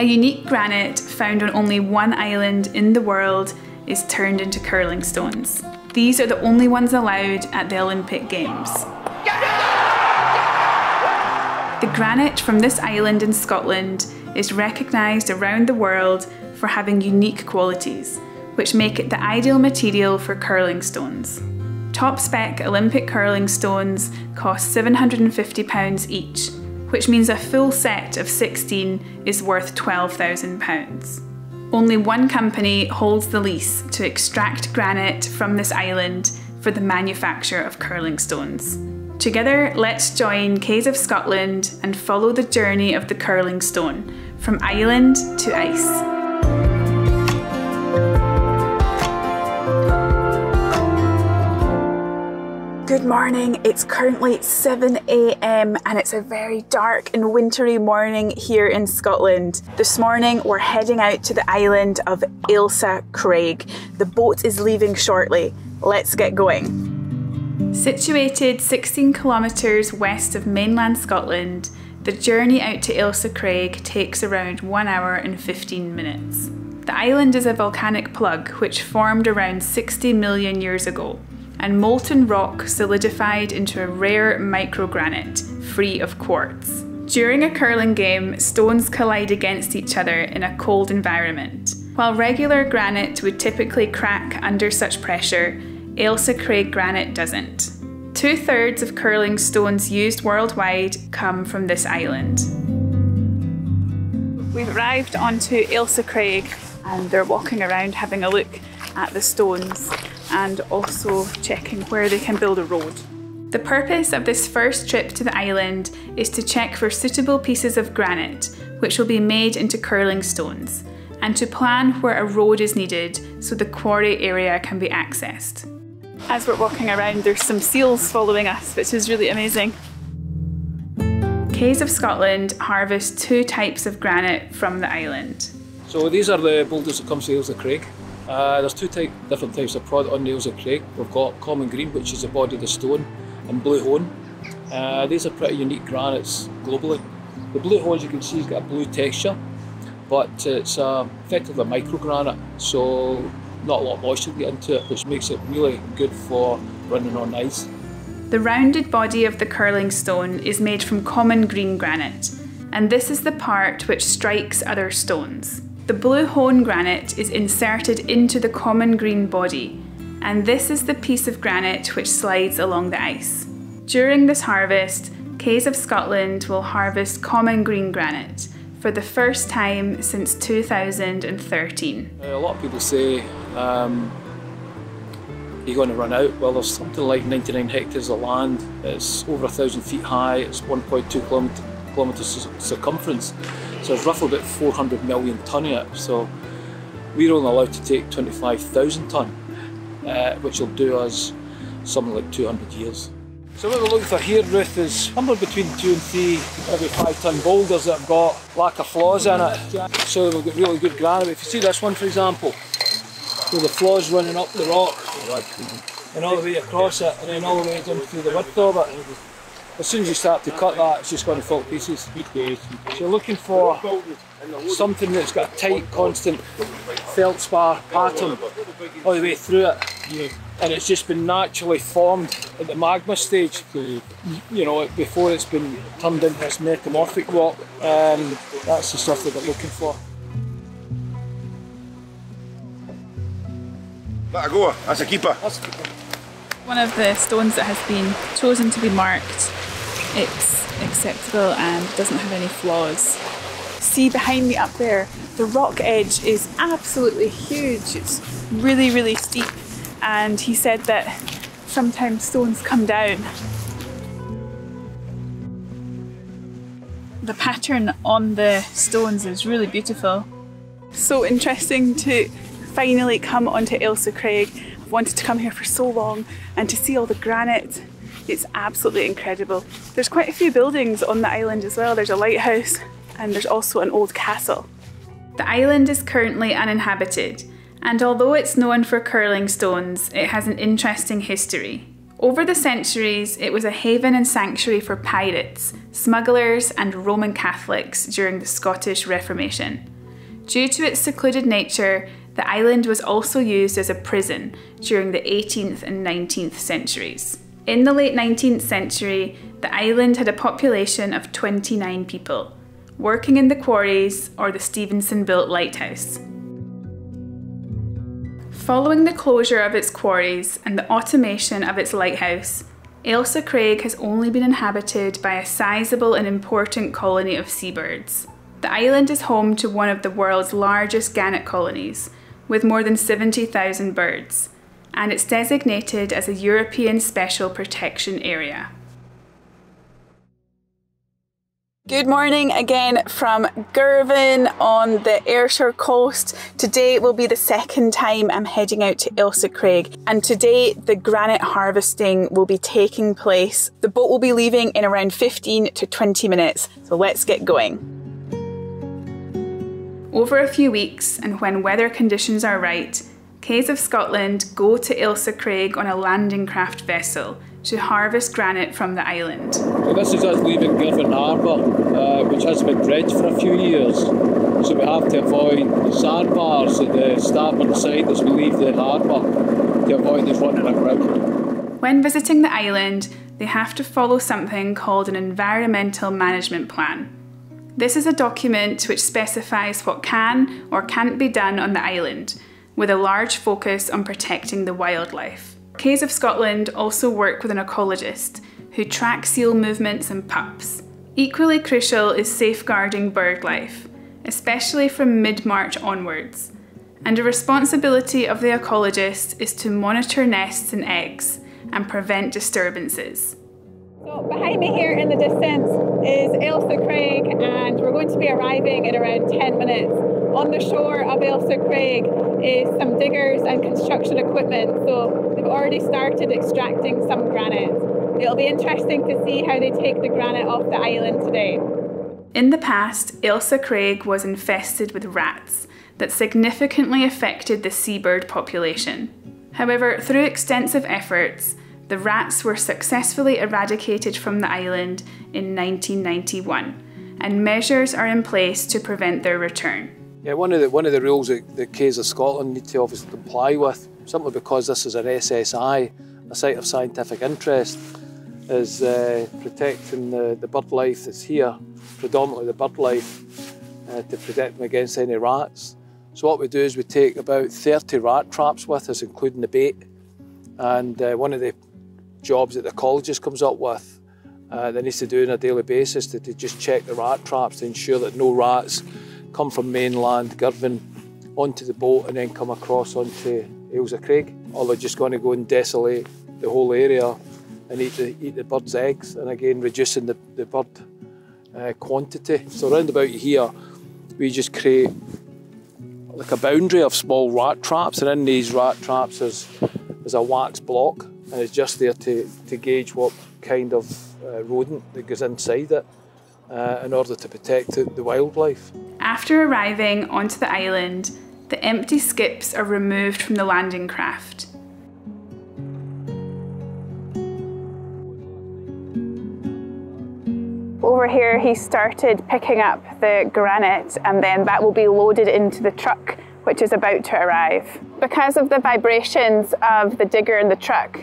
A unique granite found on only one island in the world is turned into curling stones. These are the only ones allowed at the Olympic Games. The granite from this island in Scotland is recognised around the world for having unique qualities, which make it the ideal material for curling stones. Top-spec Olympic curling stones cost £750 each, which means a full set of 16 is worth £12,000. Only one company holds the lease to extract granite from this island for the manufacture of curling stones. Together, let's join Quays of Scotland and follow the journey of the curling stone, from island to ice. Good morning, it's currently 7 AM and it's a very dark and wintry morning here in Scotland. This morning we're heading out to the island of Ailsa Craig. The boat is leaving shortly. Let's get going. Situated 16 kilometres west of mainland Scotland, the journey out to Ailsa Craig takes around 1 hour and 15 minutes. The island is a volcanic plug which formed around 60 million years ago, and molten rock solidified into a rare microgranite, free of quartz. During a curling game, stones collide against each other in a cold environment. While regular granite would typically crack under such pressure, Ailsa Craig granite doesn't. 2/3 of curling stones used worldwide come from this island. We've arrived onto Ailsa Craig and they're walking around having a look at the stones and also checking where they can build a road. The purpose of this first trip to the island is to check for suitable pieces of granite which will be made into curling stones, and to plan where a road is needed so the quarry area can be accessed. As we're walking around, there's some seals following us, which is really amazing. Quays of Scotland harvest 2 types of granite from the island. So these are the boulders that come to Ailsa Craig. There's 2 different types of product on Ailsa Craig. We've got common green, which is the body of the stone, and blue hone. These are pretty unique granites globally. The blue hone, as you can see, has got a blue texture, but it's effectively a microgranite, so not a lot of moisture to get into it, which makes it really good for running on ice. The rounded body of the curling stone is made from common green granite, and this is the part which strikes other stones. The blue hone granite is inserted into the common green body, and this is the piece of granite which slides along the ice. During this harvest, Quays of Scotland will harvest common green granite for the first time since 2013. A lot of people say you're going to run out. Well, there's something like 99 hectares of land. It's over 1,000 feet high. It's 1.2 kilometres circumference. So it's roughly about 400 million tonne of it. So we're only allowed to take 25,000 tonne, which will do us something like 200 years. So what we're looking for here, Ruth, is somewhere between 2 and 3, maybe 5 tonne boulders that have got lack of flaws in it. So we've got really good granite. If you see this one, for example, with the flaws running up the rock and all the way across it, and then all the way down through the width of it. As soon as you start to cut that, it's just going to fall to pieces. So you're looking for something that's got a tight, constant feldspar pattern all the way through it. And it's just been naturally formed at the magma stage, you know, before it's been turned into this metamorphic rock. That's the stuff that we're looking for. Let her go, that's a keeper. One of the stones that has been chosen to be marked, it's acceptable and doesn't have any flaws. See behind me up there, the rock edge is absolutely huge. It's really, really steep, and he said that sometimes stones come down. The pattern on the stones is really beautiful. So interesting to finally come onto Ailsa Craig. I've wanted to come here for so long, and to see all the granite, it's absolutely incredible. There's quite a few buildings on the island as well. There's a lighthouse and there's also an old castle. The island is currently uninhabited, and although it's known for curling stones, it has an interesting history. Over the centuries, it was a haven and sanctuary for pirates, smugglers and Roman Catholics during the Scottish Reformation. Due to its secluded nature, the island was also used as a prison during the 18th and 19th centuries. In the late 19th century, the island had a population of 29 people, working in the quarries or the Stevenson-built lighthouse. Following the closure of its quarries and the automation of its lighthouse, Ailsa Craig has only been inhabited by a sizable and important colony of seabirds. The island is home to one of the world's largest gannet colonies, with more than 70,000 birds, and it's designated as a European Special Protection Area. Good morning again from Girvan on the Ayrshire coast. Today will be the second time I'm heading out to Ailsa Craig, and today the granite harvesting will be taking place. The boat will be leaving in around 15 to 20 minutes, so let's get going. Over a few weeks, and when weather conditions are right, Quays of Scotland go to Ailsa Craig on a landing craft vessel to harvest granite from the island. So this is us leaving Granite Harbour, which has been dredged for a few years. So we have to avoid the sandbars at the starboard side as we leave the harbour to avoid this running aground. When visiting the island, they have to follow something called an environmental management plan. This is a document which specifies what can or can't be done on the island, with a large focus on protecting the wildlife. Quays of Scotland also work with an ecologist who tracks seal movements and pups. Equally crucial is safeguarding bird life, especially from mid-March onwards. And a responsibility of the ecologist is to monitor nests and eggs and prevent disturbances. So behind me here in the distance is Ailsa Craig, and we're going to be arriving in around 10 minutes. On the shore of Ailsa Craig is some diggers and construction equipment, so they've already started extracting some granite. It'll be interesting to see how they take the granite off the island today. In the past, Ailsa Craig was infested with rats that significantly affected the seabird population. However, through extensive efforts, the rats were successfully eradicated from the island in 1991, and measures are in place to prevent their return. Yeah, one of the rules that the Quays of Scotland need to obviously comply with, simply because this is an SSI, a site of scientific interest, is protecting the bird life that's here, predominantly the bird life, to protect them against any rats. So what we do is we take about 30 rat traps with us, including the bait, and one of the jobs that the ecologist comes up with that needs to do on a daily basis to just check the rat traps to ensure that no rats come from mainland Girvan onto the boat and then come across onto Ailsa Craig, or they're just going to go and desolate the whole area and eat the birds' eggs, and again reducing the bird quantity. So around about here we just create like a boundary of small rat traps, and in these rat traps there's a wax block, and it's just there to gauge what kind of rodent that goes inside it in order to protect the wildlife. After arriving onto the island, the empty skips are removed from the landing craft. Over here he started picking up the granite, and then that will be loaded into the truck which is about to arrive. Because of the vibrations of the digger and the truck,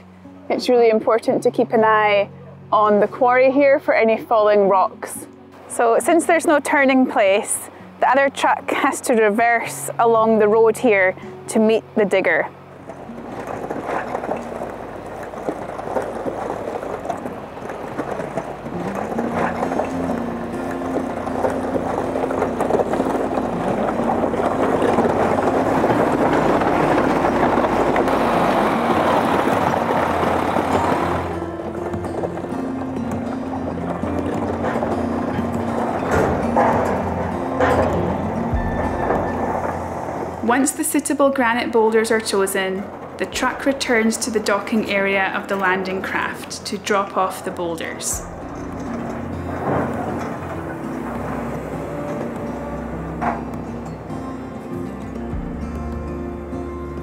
it's really important to keep an eye on the quarry here for any falling rocks. So since there's no turning place, the other truck has to reverse along the road here to meet the digger. Once the suitable granite boulders are chosen, the truck returns to the docking area of the landing craft to drop off the boulders.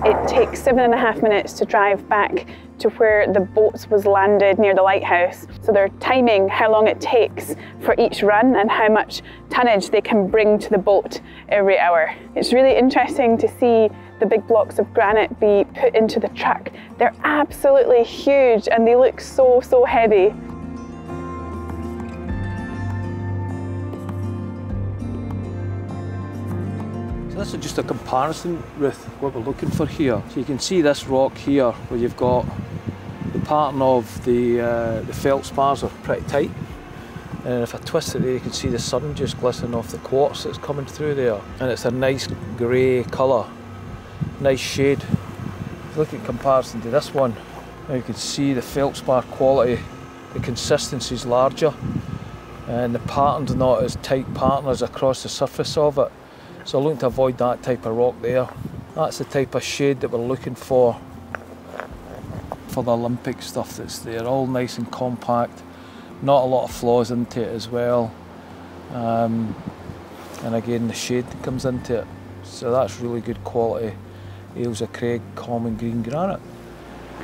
It takes 7.5 minutes to drive back to where the boat was landed near the lighthouse. So they're timing how long it takes for each run and how much tonnage they can bring to the boat every hour. It's really interesting to see the big blocks of granite be put into the truck. They're absolutely huge and they look so, so heavy. So this is just a comparison, Ruth, what we're looking for here. So you can see this rock here where you've got the pattern of the feldspars are pretty tight. And if I twist it there, you can see the sun just glistening off the quartz that's coming through there. And it's a nice grey colour, nice shade. If you look in comparison to this one, now you can see the feldspar quality, the consistency is larger and the pattern's not as tight pattern as across the surface of it. So I'm looking to avoid that type of rock there. That's the type of shade that we're looking for the Olympic stuff that's there. All nice and compact, not a lot of flaws into it as well. And again, the shade comes into it. So that's really good quality Ailsa Craig common green granite.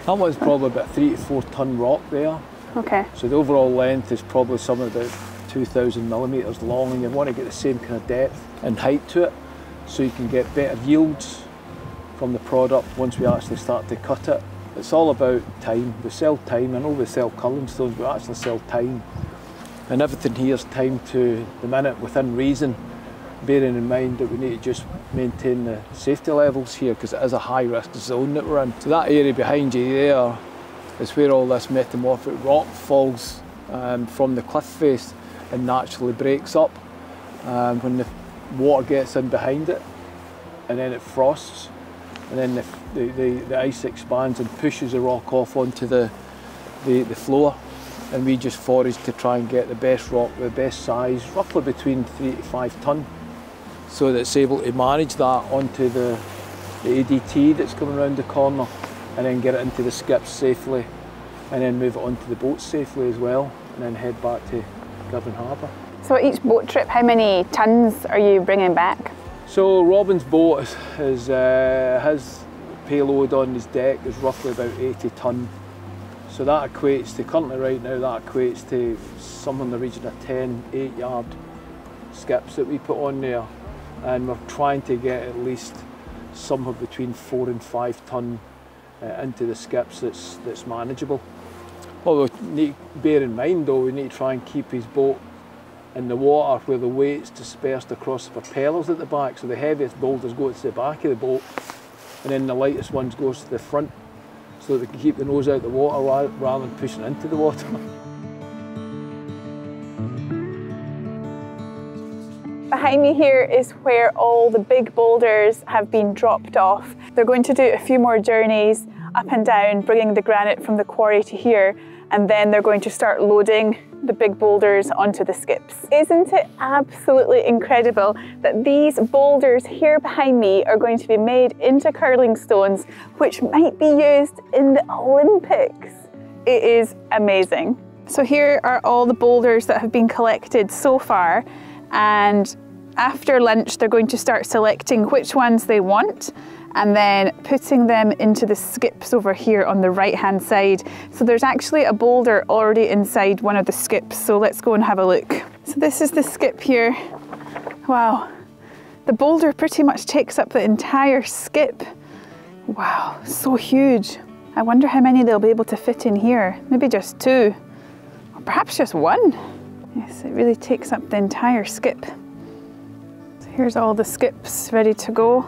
That one's probably about 3 to 4 ton rock there. Okay. So the overall length is probably somewhere about 2,000 millimetres long, and you want to get the same kind of depth and height to it so you can get better yields from the product once we actually start to cut it. It's all about time. We sell time. I know we sell curling stones, but we actually sell time. And everything here is timed to the minute within reason, bearing in mind that we need to just maintain the safety levels here because it is a high risk zone that we're in. So that area behind you there is where all this metamorphic rock falls from the cliff face and naturally breaks up when the water gets in behind it, and then it frosts, and then the ice expands and pushes the rock off onto the floor, and we just forage to try and get the best rock, the best size, roughly between 3 to 5 ton, so that it's able to manage that onto the ADT that's coming around the corner, and then get it into the skips safely, and then move it onto the boat safely as well, and then head back to Granite Harbour. So each boat trip, how many tons are you bringing back? So Robin's boat is his payload on his deck is roughly about 80 tonne. So that equates to, currently right now, that equates to somewhere in the region of 10 8-yard skips that we put on there. And we're trying to get at least somewhere between 4 and 5 tonne into the skips that's manageable. What we need to bear in mind though, we need to try and keep his boat in the water where the weight's dispersed across the propellers at the back, so the heaviest boulders go to the back of the boat and then the lightest ones goes to the front, so that they can keep the nose out of the water rather than pushing into the water. Behind me here is where all the big boulders have been dropped off. They're going to do a few more journeys up and down, bringing the granite from the quarry to here, and then they're going to start loading the big boulders onto the skips. Isn't it absolutely incredible that these boulders here behind me are going to be made into curling stones, which might be used in the Olympics? It is amazing. So here are all the boulders that have been collected so far, and after lunch they're going to start selecting which ones they want and then putting them into the skips over here on the right hand side. So there's actually a boulder already inside one of the skips, so let's go and have a look. So this is the skip here. Wow, the boulder pretty much takes up the entire skip. Wow, so huge. I wonder how many they'll be able to fit in here. Maybe just 2, or perhaps just 1. Yes, it really takes up the entire skip. So here's all the skips ready to go.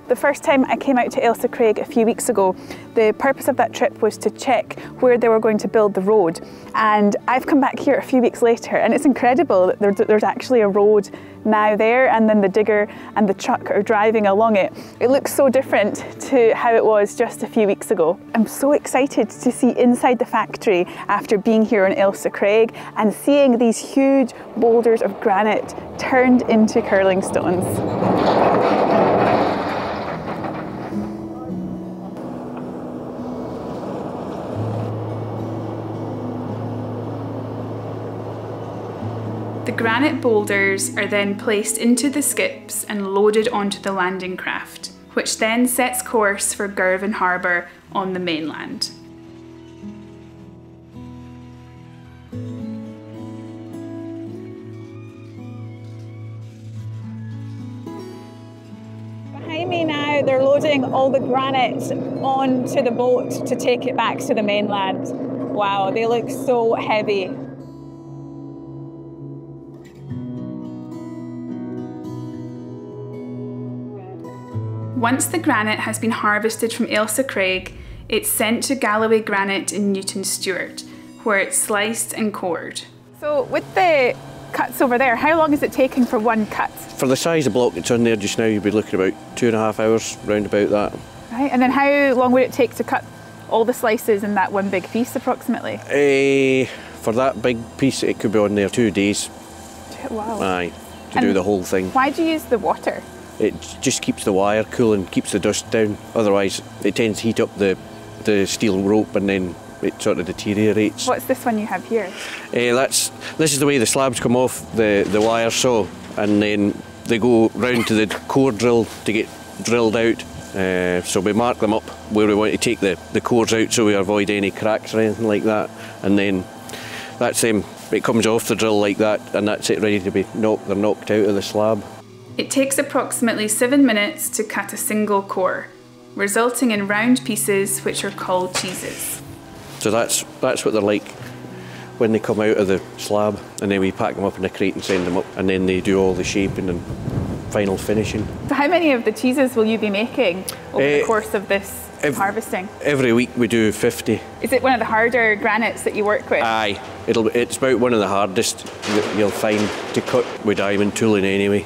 The first time I came out to Ailsa Craig a few weeks ago, the purpose of that trip was to check where they were going to build the road. And I've come back here a few weeks later and it's incredible that there's actually a road now there, and then the digger and the truck are driving along it. It looks so different to how it was just a few weeks ago. I'm so excited to see inside the factory after being here on Ailsa Craig and seeing these huge boulders of granite turned into curling stones. The granite boulders are then placed into the skips and loaded onto the landing craft, which then sets course for Girvan Harbour on the mainland. Behind me now, they're loading all the granite onto the boat to take it back to the mainland. Wow, they look so heavy. Once the granite has been harvested from Ailsa Craig, it's sent to Galloway Granite in Newton Stewart, where it's sliced and cored. So with the cuts over there, how long is it taking for one cut? For the size of block that's on there just now, you'd be looking about 2.5 hours, round about that. Right, and then how long would it take to cut all the slices in that one big piece approximately? For that big piece, it could be on there 2 days. Wow. Aye, to do the whole thing. Why do you use the water? It just keeps the wire cool and keeps the dust down. Otherwise, it tends to heat up the steel rope and then it sort of deteriorates. What's this one you have here? This is the way the slabs come off the wire saw, and then they go round to the core drill to get drilled out. So we mark them up where we want to take the cores out so we avoid any cracks or anything like that. And then that's it comes off the drill like that, and that's it ready to be knocked. They're knocked out of the slab. It takes approximately 7 minutes to cut a single core, resulting in round pieces which are called cheeses. So that's what they're like when they come out of the slab, and then we pack them up in a crate and send them up, and then they do all the shaping and final finishing. So how many of the cheeses will you be making over the course of this harvesting? Every week we do 50. Is it one of the harder granites that you work with? Aye, it's about one of the hardest that you'll find to cut with diamond tooling anyway.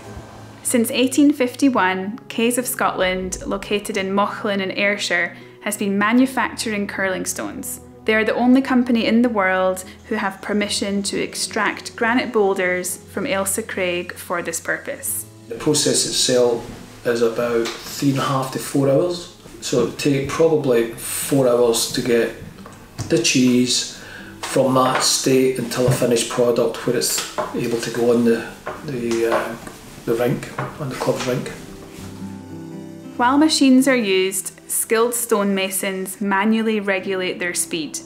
Since 1851, Cays of Scotland, located in Mauchline in Ayrshire, has been manufacturing curling stones. They are the only company in the world who have permission to extract granite boulders from Ailsa Craig for this purpose. The process itself is about 3.5 to 4 hours. So it would take probably 4 hours to get the cheese from that state until a finished product where it's able to go on the rink, on the club's rink. While machines are used, skilled stonemasons manually regulate their speed.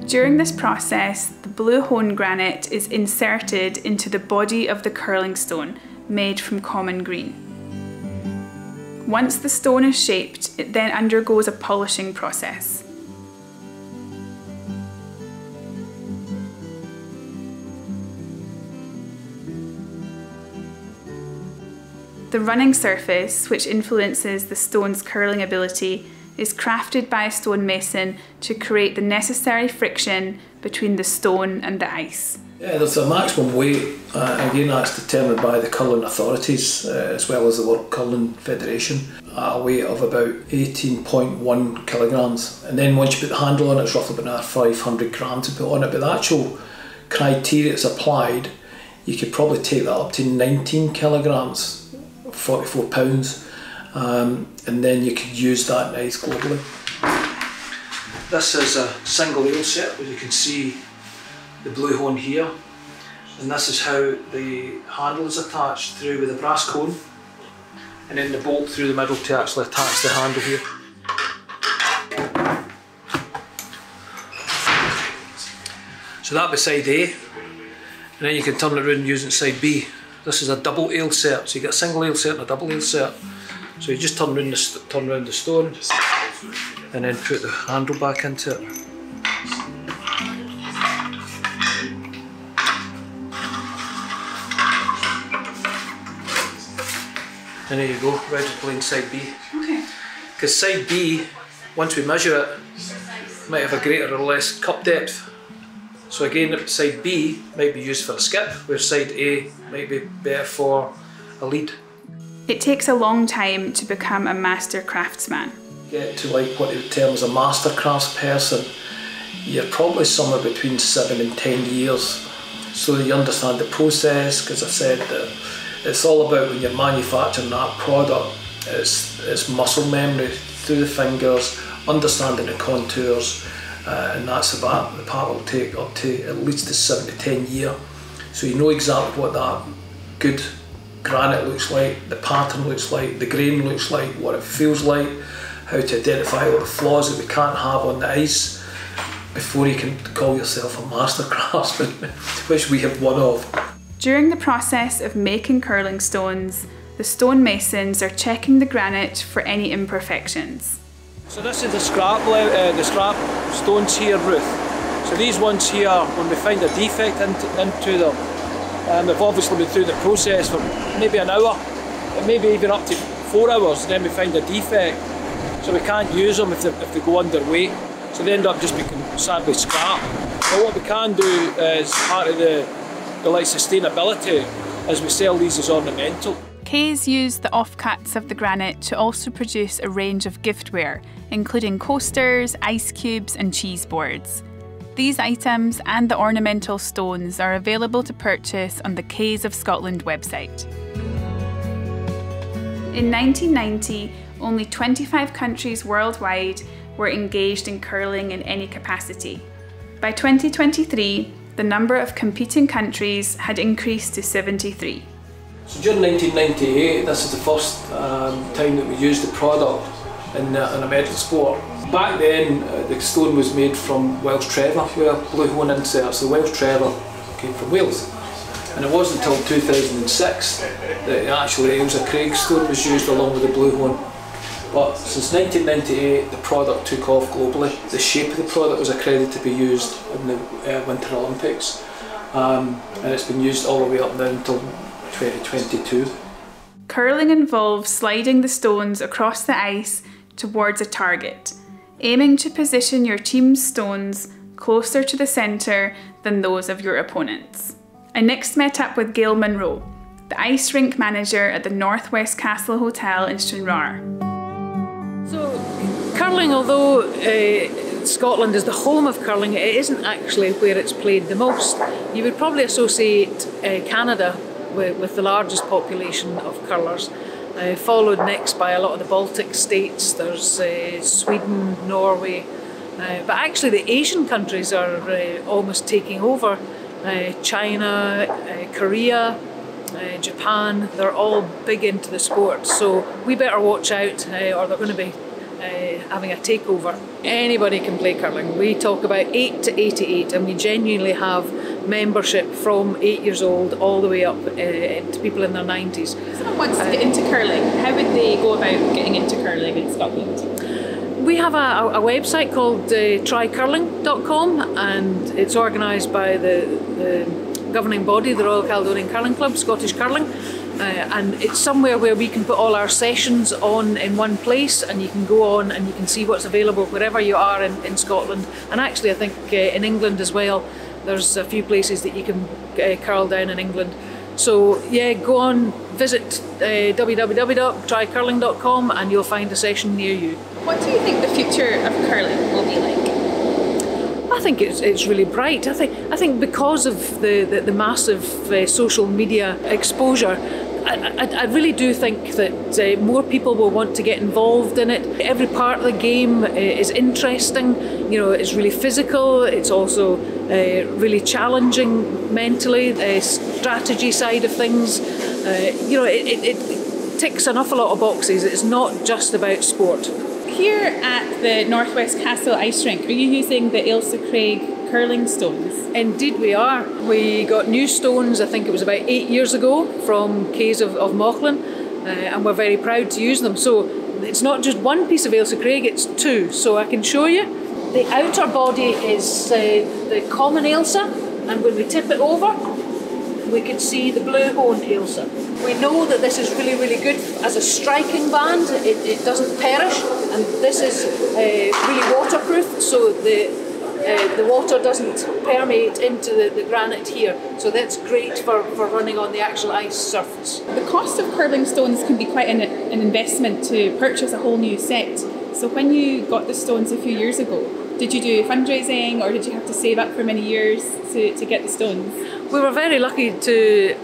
During this process, the blue hone granite is inserted into the body of the curling stone, made from common green. Once the stone is shaped, it then undergoes a polishing process. The running surface, which influences the stone's curling ability, is crafted by a stonemason to create the necessary friction between the stone and the ice. Yeah, there's a maximum weight, again that's determined by the curling authorities as well as the World Curling Federation, a weight of about 18.1 kilograms. And then once you put the handle on it, it's roughly about 500 grams to put on it, but the actual criteria that's applied, you could probably take that up to 19 kilograms. 44 pounds, and then you could use that in ice globally. This is a single ale set where you can see the blue hone here, and this is how the handle is attached through with a brass cone, and then the bolt through the middle to actually attach the handle here. So that'd be side A, and then you can turn it around using side B. This is a double ale set, so you get a single ale set and a double ale set. So you just turn around the stone and then put the handle back into it. And there you go, ready to play in side B. Okay. Because side B, once we measure it, might have a greater or less cup depth. So again, side B might be used for a skip, where side A might be better for a lead. It takes a long time to become a master craftsman. Get to like what they would term as a master crafts person, you're probably somewhere between 7 and 10 years. So that you understand the process, because I've said that it's all about when you're manufacturing that product, it's muscle memory through the fingers, understanding the contours, and that's the part will take up to at least a 7 to 10 year. So you know exactly what that good granite looks like, the pattern looks like, the grain looks like, what it feels like, how to identify all the flaws that we can't have on the ice before you can call yourself a master craftsman, which we have one of. During the process of making curling stones, the stonemasons are checking the granite for any imperfections. So this is the scrap stones here, Ruth. So these ones here, when we find a defect into them, they've obviously been through the process for maybe an hour, and maybe even up to 4 hours, and then we find a defect. So we can't use them if they go underweight. So they end up just becoming sadly scrap. But what we can do as part of the like sustainability is we sell these as ornamental. Kay's used the offcuts of the granite to also produce a range of giftware, including coasters, ice cubes and cheese boards. These items and the ornamental stones are available to purchase on the Kays of Scotland website. In 1990, only 25 countries worldwide were engaged in curling in any capacity. By 2023, the number of competing countries had increased to 73. So during 1998, this is the first time that we used the product in a medal sport. Back then, the stone was made from Welsh trever, with blue hone inserts. The Welsh trever came from Wales. And it wasn't until 2006 that actually Ailsa Craig stone was used along with the blue hone. But since 1998, the product took off globally. The shape of the product was accredited to be used in the Winter Olympics. And it's been used all the way up now until 2022. Curling involves sliding the stones across the ice towards a target, aiming to position your team's stones closer to the centre than those of your opponents. I next met up with Gail Munro, the ice rink manager at the Northwest Castle Hotel in Stranraer. So, curling, although Scotland is the home of curling, it isn't actually where it's played the most. You would probably associate Canada with the largest population of curlers, followed next by a lot of the Baltic states. There's Sweden, Norway, but actually the Asian countries are almost taking over. China, Korea, Japan, they're all big into the sport, so we better watch out or they're going to be having a takeover. Anybody can play curling. We talk about 8 to 88 and we genuinely have membership from 8 years old all the way up to people in their 90s. If someone wants to get into curling, how would they go about getting into curling in Scotland? We have a website called trycurling.com and it's organised by the governing body, the Royal Caledonian Curling Club, Scottish Curling, and it's somewhere where we can put all our sessions on in one place and you can go on and you can see what's available wherever you are in Scotland, and actually I think in England as well there's a few places that you can curl down in England. So yeah, go on, visit www.trycurling.com and you'll find a session near you. What do you think the future of curling will be like? I think it's really bright. I think because of the massive social media exposure, I really do think that more people will want to get involved in it. Every part of the game is interesting. You know, it's really physical. It's also really challenging mentally. The strategy side of things. You know, it ticks an awful lot of boxes. It's not just about sport. Here at the Northwest Castle Ice Rink, are you using the Ailsa Craig curling stones? Indeed we are. We got new stones, I think it was about 8 years ago, from Kays of Mauchline, and we're very proud to use them. So it's not just one piece of Ailsa Craig, it's two. So I can show you. The outer body is the common Ailsa, and when we tip it over, we can see the blue hone Ailsa. We know that this is really, really good as a striking band. It doesn't perish, and this is really waterproof, so the water doesn't permeate into the granite here. So that's great for running on the actual ice surface. The cost of curling stones can be quite an investment to purchase a whole new set. So when you got the stones a few years ago, did you do fundraising or did you have to save up for many years to get the stones? We were very lucky to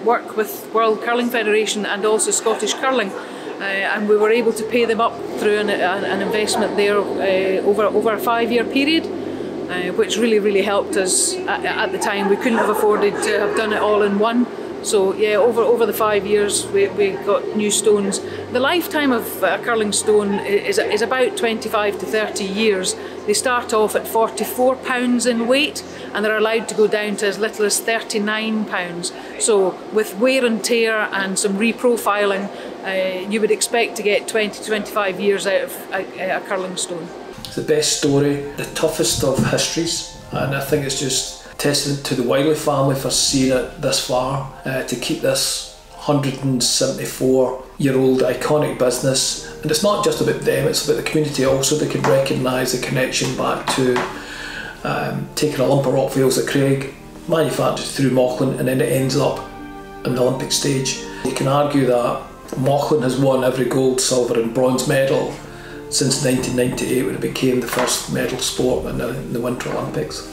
work with World Curling Federation and also Scottish Curling, and we were able to pay them up through an investment there over a 5-year period, which really helped us at the time. We couldn't have afforded to have done it all in one So yeah, over the 5 years we got new stones. The lifetime of a curling stone is about 25 to 30 years. They start off at 44 pounds in weight, and they're allowed to go down to as little as 39 pounds. So with wear and tear and some reprofiling, you would expect to get 20 to 25 years out of a curling stone. It's the best story, the toughest of histories, and I think it's just testament to the Wiley family for seeing it this far, to keep this 174-year-old iconic business. And it's not just about them, it's about the community also. They can recognise the connection back to taking a lump of rock for Ailsa Craig, manufactured through Mauchline, and then it ends up on the Olympic stage. You can argue that Mauchline has won every gold, silver and bronze medal since 1998, when it became the first medal sport in the Winter Olympics.